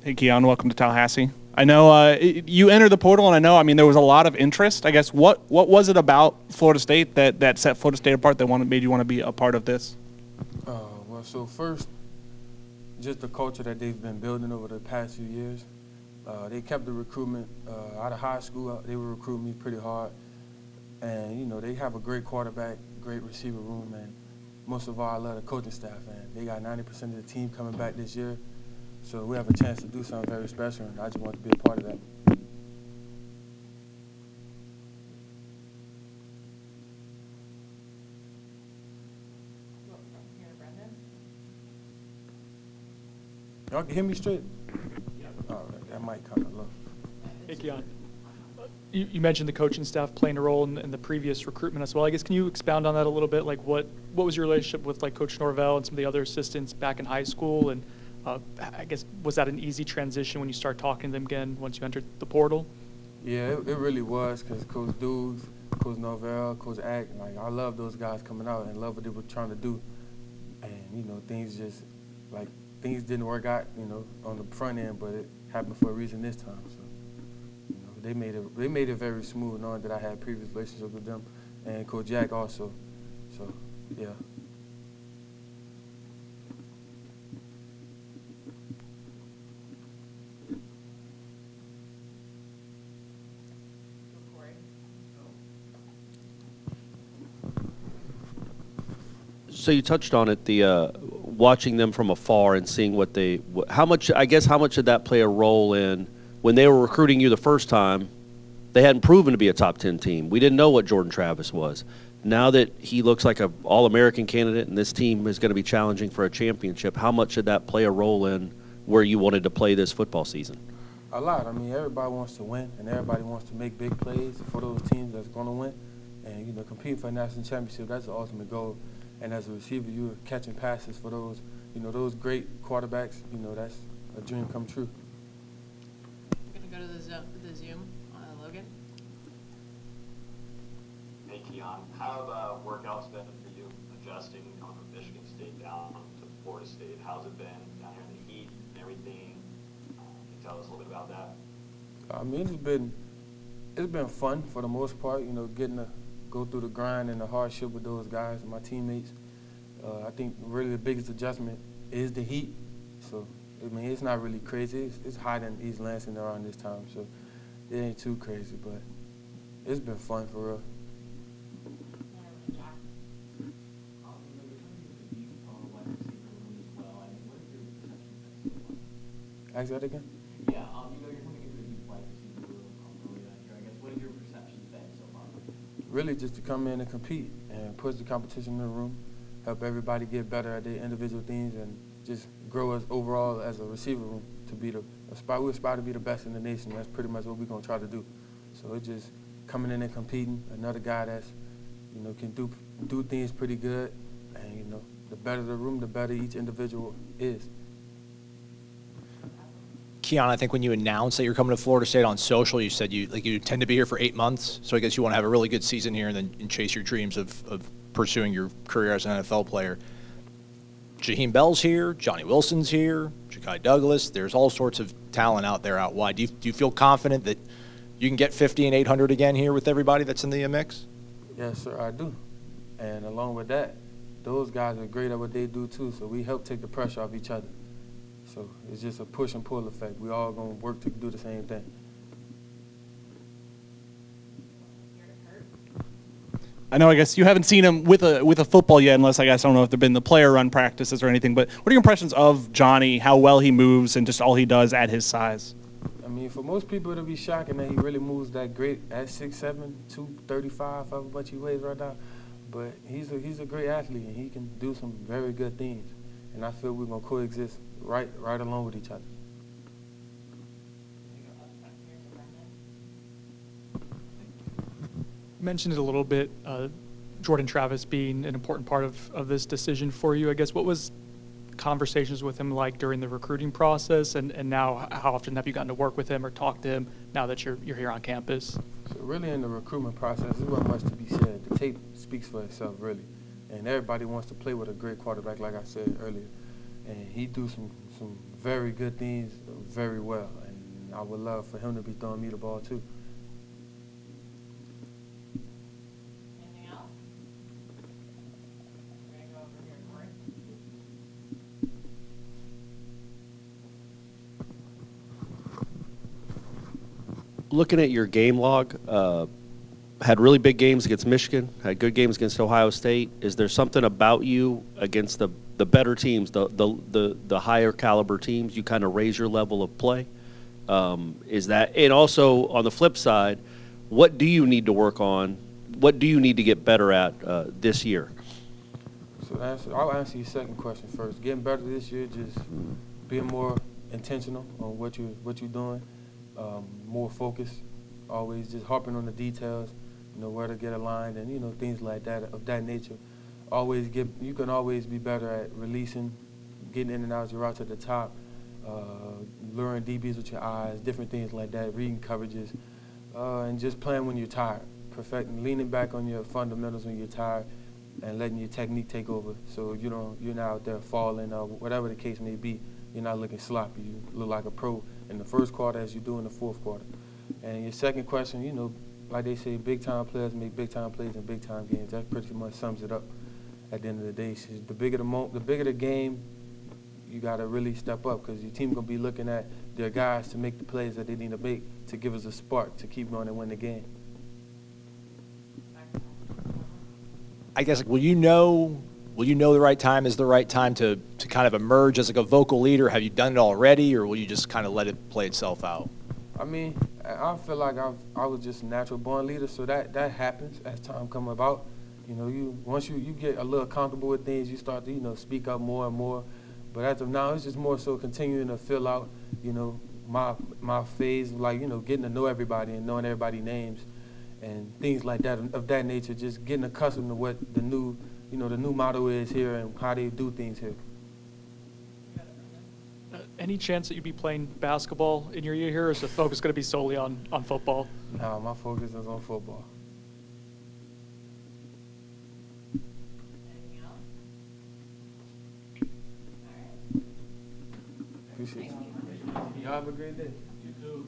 Hey, Keon, welcome to Tallahassee. I know you entered the portal, and I mean, there was a lot of interest. I guess what was it about Florida State that set Florida State apart that made you want to be a part of this? Well, so first, just the culture that they've been building over the past few years. They kept the recruitment out of high school. They were recruiting me pretty hard, and they have a great quarterback, great receiver room, and most of all, I love the coaching staff. And they got 90% of the team coming back this year. So we have a chance to do something very special, and I just want to be a part of that. Y'all can hear me straight? Yeah. All right, that might kind of low. Hey, Keon. You mentioned the coaching staff playing a role in the previous recruitment as well. I guess can you expound on that a little bit? Like what was your relationship with like Coach Norvell and some of the other assistants back in high school? And I guess was that an easy transition when you start talking to them again once you entered the portal? Yeah, it really was, because Coach Dukes, Coach Norvell, Coach Ack, like I love those guys coming out and love what they were trying to do. And things just things didn't work out, on the front end, but it happened for a reason this time. So, they made it very smooth, knowing that I had previous relationships with them, and Coach Jack also. So, yeah. So you touched on it, the watching them from afar and seeing how much did that play a role in when they were recruiting you the first time? They hadn't proven to be a top 10 team. We didn't know what Jordan Travis was. Now that he looks like an All-American candidate and this team is going to be challenging for a championship, how much did that play a role in where you wanted to play this football season? A lot. I mean, everybody wants to win, and everybody wants to make big plays for those teams that's going to win. And, competing for a national championship, that's the ultimate goal. And as a receiver, you're catching passes for those, those great quarterbacks. That's a dream come true. We're going to go to the Zoom on Logan. Hey, Keon. How have workouts been for you, adjusting coming from Michigan State down to Florida State? How's it been down here in the heat and everything? Can you tell us a little bit about that? I mean, it's been fun for the most part, getting to go through the grind and the hardship with those guys and my teammates. I think really the biggest adjustment is the heat. So, I mean, it's not really crazy. It's hot in East Lansing around this time, so it ain't too crazy, but it's been fun for real. Ask that again? Yeah, you're coming into a deep wide receiver room early on here. I guess what have your perceptions been so far? Really just to come in and compete and push the competition in the room, help everybody get better at their individual things, and just grow as overall as a receiver room to be we aspire to be the best in the nation. That's pretty much what we're gonna try to do. So it's just coming in and competing, another guy that's, can do things pretty good, and the better the room, the better each individual is. Keon, I think when you announced that you're coming to Florida State on social, you said you intend to be here for 8 months. So I guess you want to have a really good season here and chase your dreams of pursuing your career as an NFL player. Jaheim Bell's here, Johnny Wilson's here, Ja'Kai Douglas. There's all sorts of talent out there out wide. Do you feel confident that you can get 50 and 800 again here with everybody that's in the mix? Yes, sir, I do. And along with that, those guys are great at what they do too. So we help take the pressure off each other. So it's just a push and pull effect. We all gonna work to do the same thing. I know, I guess you haven't seen him with a football yet, unless I don't know if there've been the player run practices or anything. But what are your impressions of Johnny? How well he moves and just all he does at his size? I mean, for most people, it'll be shocking that he really moves that great at 6'7", 235, however much he weighs right now. But he's a great athlete, and he can do some very good things. And I feel we're gonna coexist right along with each other. You mentioned it a little bit, Jordan Travis being an important part of this decision for you. I guess what was conversations with him like during the recruiting process, and now how often have you gotten to work with him or talk to him now that you're here on campus? So really in the recruitment process, there wasn't much to be said. The tape speaks for itself, really. And everybody wants to play with a great quarterback, like I said earlier. And he do some very good things very well, and I would love for him to be throwing me the ball too. Anything else? We're gonna go over here, Corey. Looking at your game log, had really big games against Michigan, had good games against Ohio State. Is there something about you against the better teams, the higher caliber teams, you kind of raise your level of play? Is that, and also on the flip side, what do you need to work on? What do you need to get better at this year? So I'll answer your second question first. Getting better this year, just being more intentional on what you're doing, more focused, always just harping on the details, where to get aligned and things like that of that nature. You can always be better at releasing, getting in and out your route to the top, luring DBs with your eyes, different things like that, reading coverages, and just playing when you're tired, perfecting, leaning back on your fundamentals when you're tired, and letting your technique take over. So you're not out there falling or whatever the case may be. You're not looking sloppy. You look like a pro in the first quarter as you do in the fourth quarter. And your second question, like they say, big-time players make big-time plays in big-time games. That pretty much sums it up at the end of the day. So the bigger the game, you got to really step up because your team going to be looking at their guys to make the plays that they need to make to give us a spark to keep going and win the game. I guess, will you know the right time is the right time to kind of emerge as like a vocal leader? Have you done it already, or will you just kind of let it play itself out? I mean, I feel like I was just a natural born leader, so that happens as time come about. Once you get a little comfortable with things, you start to speak up more and more. But as of now, it's just more so continuing to fill out my phase, like getting to know everybody and knowing everybody's names and things like that of that nature. Just getting accustomed to what the new motto is here and how they do things here. Any chance that you'd be playing basketball in your year here, or is the focus going to be solely on football? No, my focus is on football. Anything else? All right. Appreciate you. Y'all have a great day. You too.